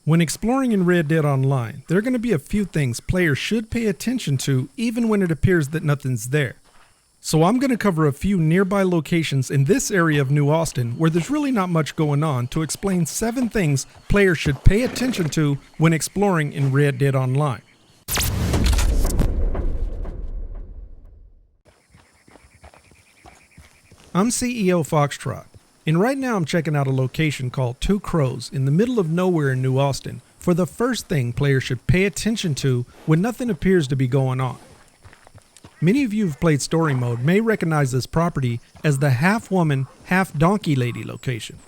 When exploring in Red Dead Online, there are going to be a few things players should pay attention to even when it appears that nothing's there. So I'm going to cover a few nearby locations in this area of New Austin where there's really not much going on to explain 7 things players should pay attention to when exploring in Red Dead Online. I'm CEOFoxtrot, and right now I'm checking out a location called Two Crows in the middle of nowhere in New Austin for the first thing players should pay attention to when nothing appears to be going on. Many of you who've played story mode may recognize this property as the half-woman, half-donkey lady location.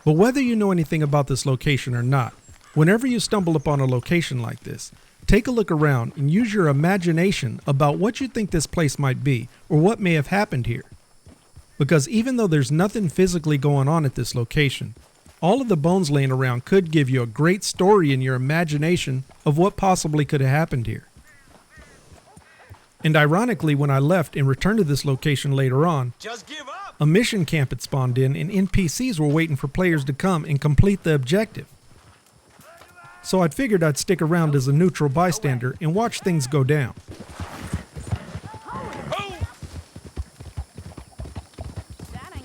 But whether you know anything about this location or not, whenever you stumble upon a location like this, take a look around and use your imagination about what you think this place might be or what may have happened here. Because even though there's nothing physically going on at this location, all of the bones laying around could give you a great story in your imagination of what possibly could have happened here. And ironically, when I left and returned to this location later on, a mission camp had spawned in and NPCs were waiting for players to come and complete the objective. So I'd figured I'd stick around as a neutral bystander and watch things go down.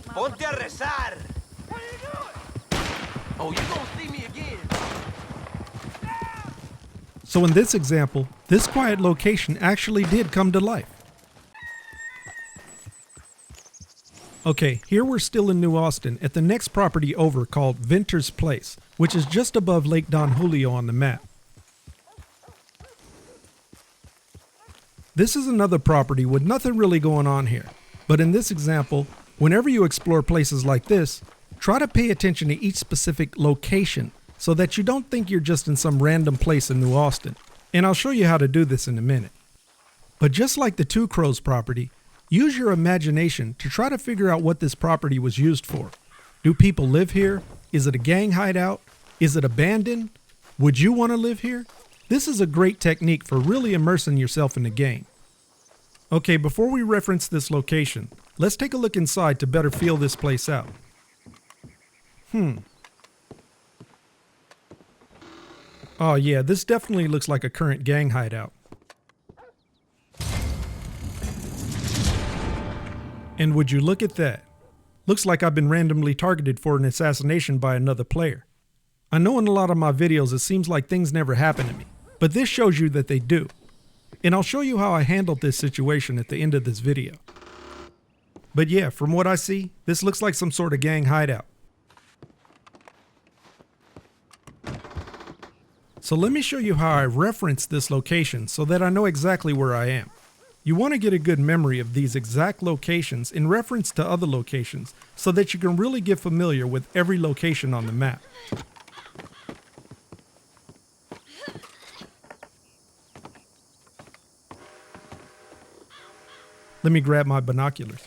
Ponte a rezar. What are you doing? Oh, you gonna see me again. So in this example, this quiet location actually did come to life. Okay, here we're still in New Austin at the next property over called Venter's Place, which is just above Lake Don Julio on the map. This is another property with nothing really going on here, but in this example, whenever you explore places like this, try to pay attention to each specific location so that you don't think you're just in some random place in New Austin. And I'll show you how to do this in a minute. But just like the Two Crows property, use your imagination to try to figure out what this property was used for. Do people live here? Is it a gang hideout? Is it abandoned? Would you want to live here? This is a great technique for really immersing yourself in the game. Okay, before we reference this location, let's take a look inside to better feel this place out. Oh yeah, this definitely looks like a current gang hideout. And would you look at that? Looks like I've been randomly targeted for an assassination by another player. I know in a lot of my videos it seems like things never happen to me, but this shows you that they do. And I'll show you how I handled this situation at the end of this video. But yeah, from what I see, this looks like some sort of gang hideout. So let me show you how I reference this location so that I know exactly where I am. You want to get a good memory of these exact locations in reference to other locations so that you can really get familiar with every location on the map. Let me grab my binoculars.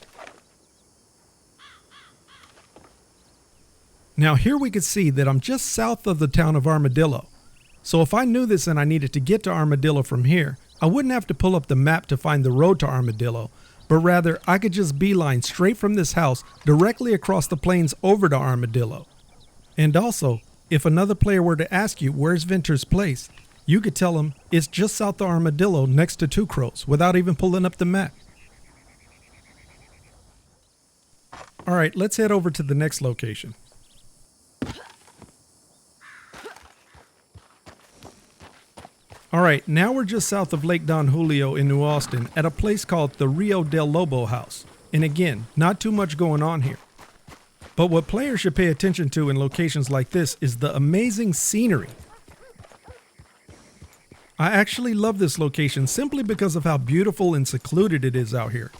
Now here we can see that I'm just south of the town of Armadillo. So if I knew this and I needed to get to Armadillo from here, I wouldn't have to pull up the map to find the road to Armadillo, but rather I could just beeline straight from this house directly across the plains over to Armadillo. And also, if another player were to ask you where's Venter's Place, you could tell them it's just south of Armadillo next to Two Crows without even pulling up the map. Alright, let's head over to the next location. Alright, now we're just south of Lake Don Julio in New Austin at a place called the Rio del Lobo House. And again, not too much going on here. But what players should pay attention to in locations like this is the amazing scenery. I actually love this location simply because of how beautiful and secluded it is out here.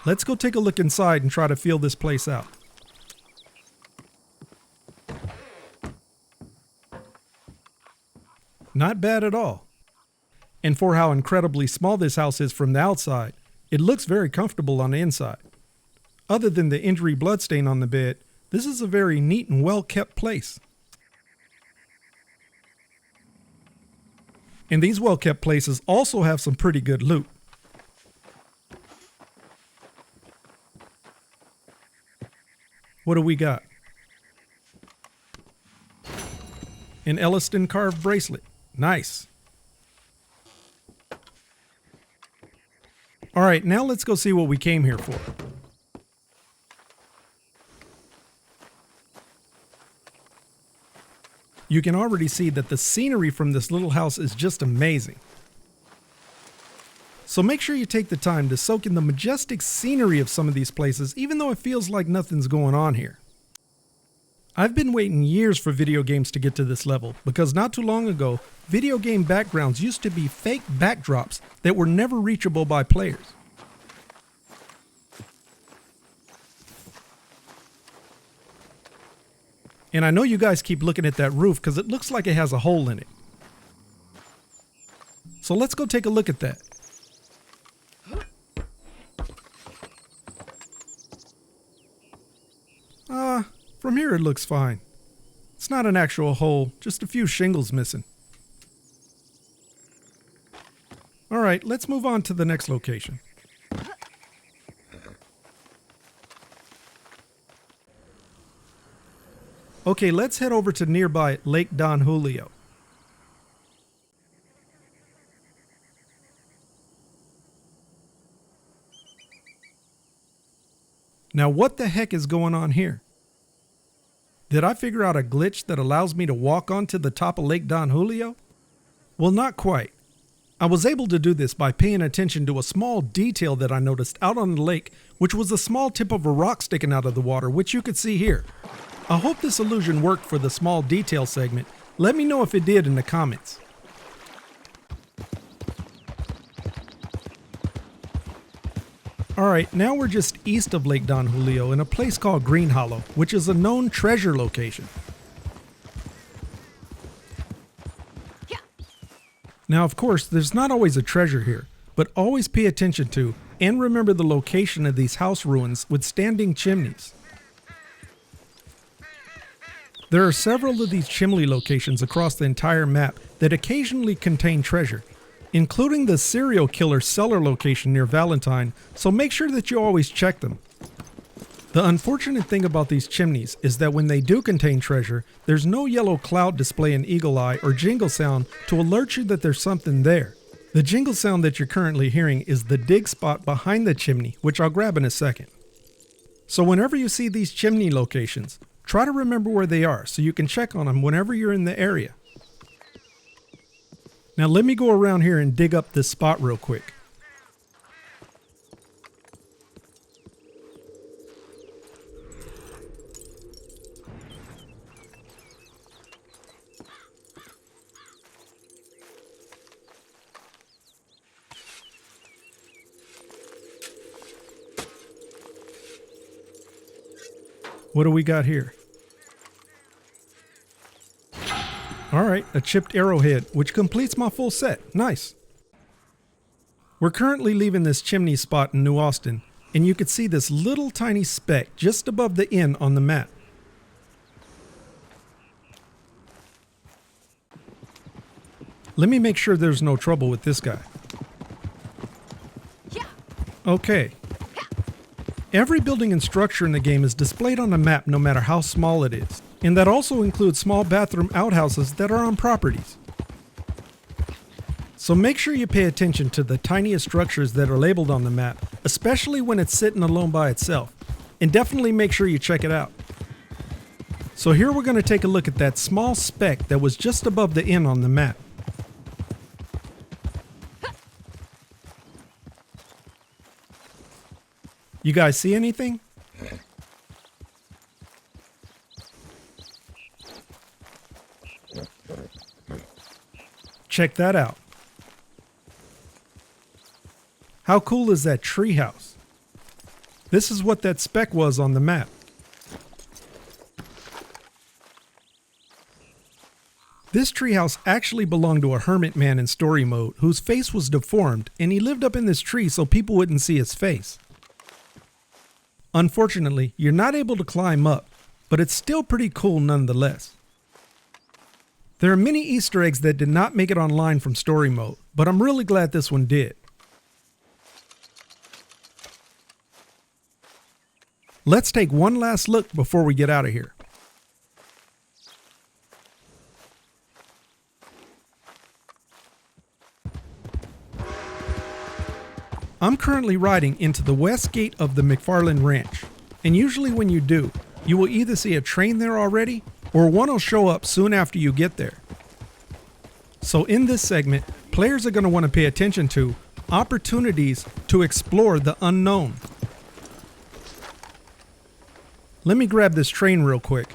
Let's go take a look inside and try to feel this place out. Not bad at all. And for how incredibly small this house is from the outside, it looks very comfortable on the inside. Other than the injury bloodstain on the bed, this is a very neat and well-kept place. And these well-kept places also have some pretty good loot. What do we got? An Elliston carved bracelet. Nice. All right, now let's go see what we came here for. You can already see that the scenery from this little house is just amazing. So make sure you take the time to soak in the majestic scenery of some of these places, even though it feels like nothing's going on here. I've been waiting years for video games to get to this level, because not too long ago, video game backgrounds used to be fake backdrops that were never reachable by players. And I know you guys keep looking at that roof because it looks like it has a hole in it. So let's go take a look at that. From here it looks fine. It's not an actual hole, just a few shingles missing. Alright, let's move on to the next location. Okay, let's head over to nearby Lake Don Julio. Now what the heck is going on here? Did I figure out a glitch that allows me to walk onto the top of Lake Don Julio? Well, not quite. I was able to do this by paying attention to a small detail that I noticed out on the lake, which was a small tip of a rock sticking out of the water, which you could see here. I hope this illusion worked for the small detail segment. Let me know if it did in the comments. Alright, now we're just east of Lake Don Julio in a place called Green Hollow, which is a known treasure location. Now of course, there's not always a treasure here, but always pay attention to and remember the location of these house ruins with standing chimneys. There are several of these chimney locations across the entire map that occasionally contain treasure, including the serial killer cellar location near Valentine, so make sure that you always check them. The unfortunate thing about these chimneys is that when they do contain treasure, there's no yellow cloud displaying eagle eye or jingle sound to alert you that there's something there. The jingle sound that you're currently hearing is the dig spot behind the chimney, which I'll grab in a second. So whenever you see these chimney locations, try to remember where they are so you can check on them whenever you're in the area. Now let me go around here and dig up this spot real quick. What do we got here? Alright, a chipped arrowhead, which completes my full set. Nice. We're currently leaving this chimney spot in New Austin, and you can see this little tiny speck just above the inn on the map. Let me make sure there's no trouble with this guy. Okay. Every building and structure in the game is displayed on the map no matter how small it is, and that also includes small bathroom outhouses that are on properties. So make sure you pay attention to the tiniest structures that are labeled on the map, especially when it's sitting alone by itself, and definitely make sure you check it out. So here we're going to take a look at that small speck that was just above the inn on the map. You guys see anything? Check that out. How cool is that treehouse? This is what that speck was on the map. This treehouse actually belonged to a hermit man in story mode whose face was deformed, and he lived up in this tree so people wouldn't see his face. Unfortunately, you're not able to climb up, but it's still pretty cool nonetheless. There are many Easter eggs that did not make it online from story mode, but I'm really glad this one did. Let's take one last look before we get out of here. I'm currently riding into the west gate of the McFarland Ranch, and usually when you do, you will either see a train there already, or one will show up soon after you get there. So in this segment, players are going to want to pay attention to opportunities to explore the unknown. Let me grab this train real quick.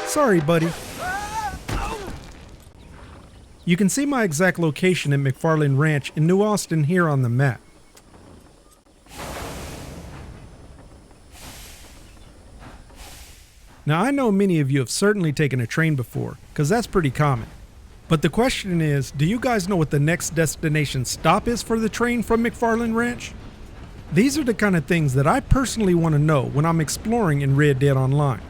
Sorry, buddy. You can see my exact location at McFarland Ranch in New Austin here on the map. Now I know many of you have certainly taken a train before, because that's pretty common. But the question is, do you guys know what the next destination stop is for the train from McFarland Ranch? These are the kind of things that I personally want to know when I'm exploring in Red Dead Online.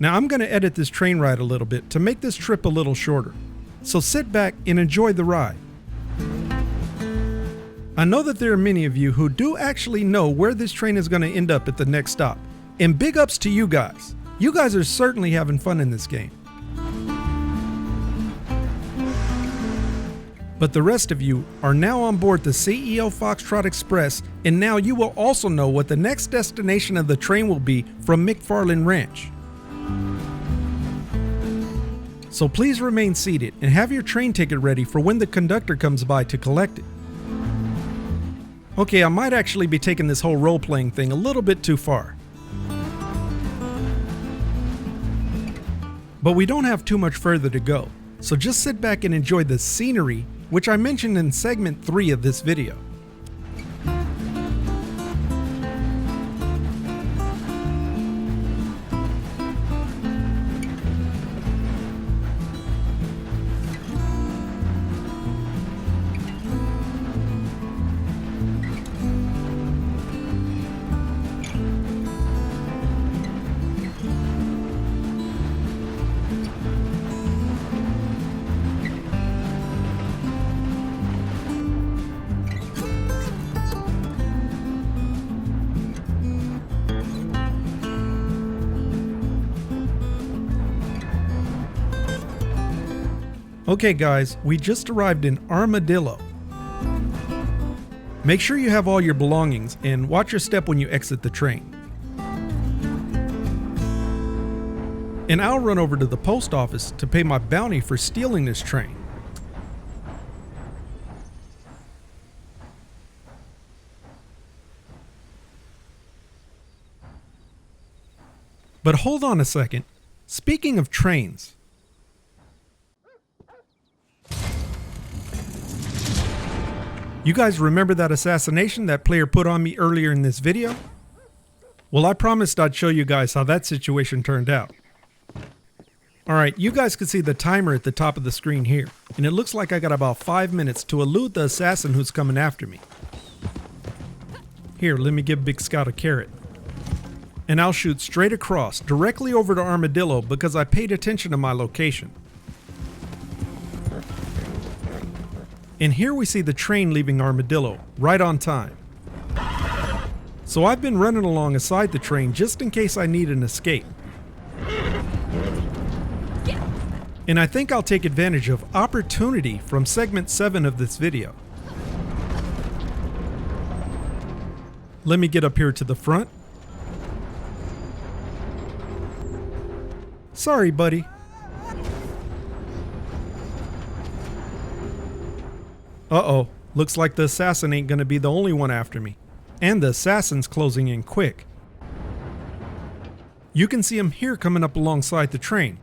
Now I'm going to edit this train ride a little bit to make this trip a little shorter. So sit back and enjoy the ride. I know that there are many of you who do actually know where this train is going to end up at the next stop. And big ups to you guys. You guys are certainly having fun in this game. But the rest of you are now on board the CEOFoxtrot Express, and now you will also know what the next destination of the train will be from McFarland Ranch. So please remain seated and have your train ticket ready for when the conductor comes by to collect it. Okay, I might actually be taking this whole role-playing thing a little bit too far. But we don't have too much further to go, so just sit back and enjoy the scenery, which I mentioned in segment 3 of this video. Okay guys, we just arrived in Armadillo. Make sure you have all your belongings and watch your step when you exit the train. And I'll run over to the post office to pay my bounty for stealing this train. But hold on a second. Speaking of trains, you guys remember that assassination that player put on me earlier in this video? Well, I promised I'd show you guys how that situation turned out. Alright, you guys can see the timer at the top of the screen here, and it looks like I got about 5 minutes to elude the assassin who's coming after me. Here, let me give Big Scout a carrot. And I'll shoot straight across, directly over to Armadillo because I paid attention to my location. And here we see the train leaving Armadillo, right on time. So I've been running along beside the train just in case I need an escape. And I think I'll take advantage of opportunity from segment 7 of this video. Let me get up here to the front. Sorry, buddy. Uh-oh, looks like the assassin ain't gonna be the only one after me. And the assassin's closing in quick. You can see him here coming up alongside the train.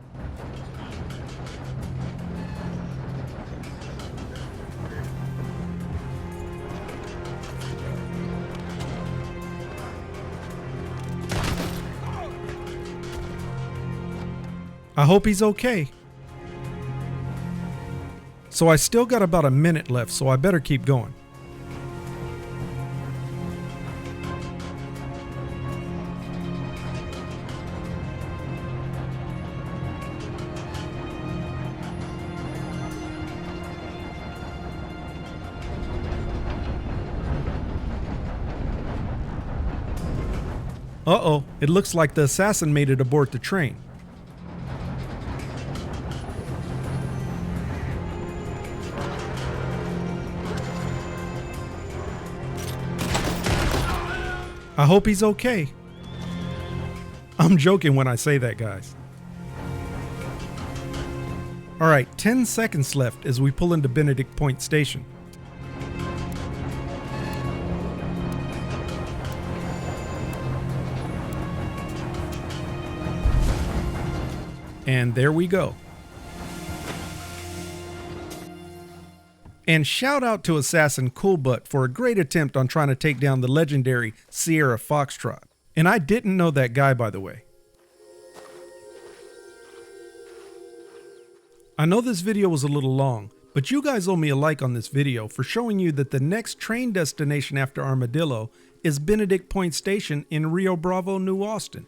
I hope he's okay. So I still got about a minute left, so I better keep going. Uh-oh, it looks like the assassin made it aboard the train. I hope he's okay. I'm joking when I say that, guys. Alright, 10 seconds left as we pull into Benedict Point Station. And there we go. And shout out to Assassin Coolbutt for a great attempt on trying to take down the legendary CEOFoxtrot. And I didn't know that guy, by the way. I know this video was a little long, but you guys owe me a like on this video for showing you that the next train destination after Armadillo is Benedict Point Station in Rio Bravo, New Austin.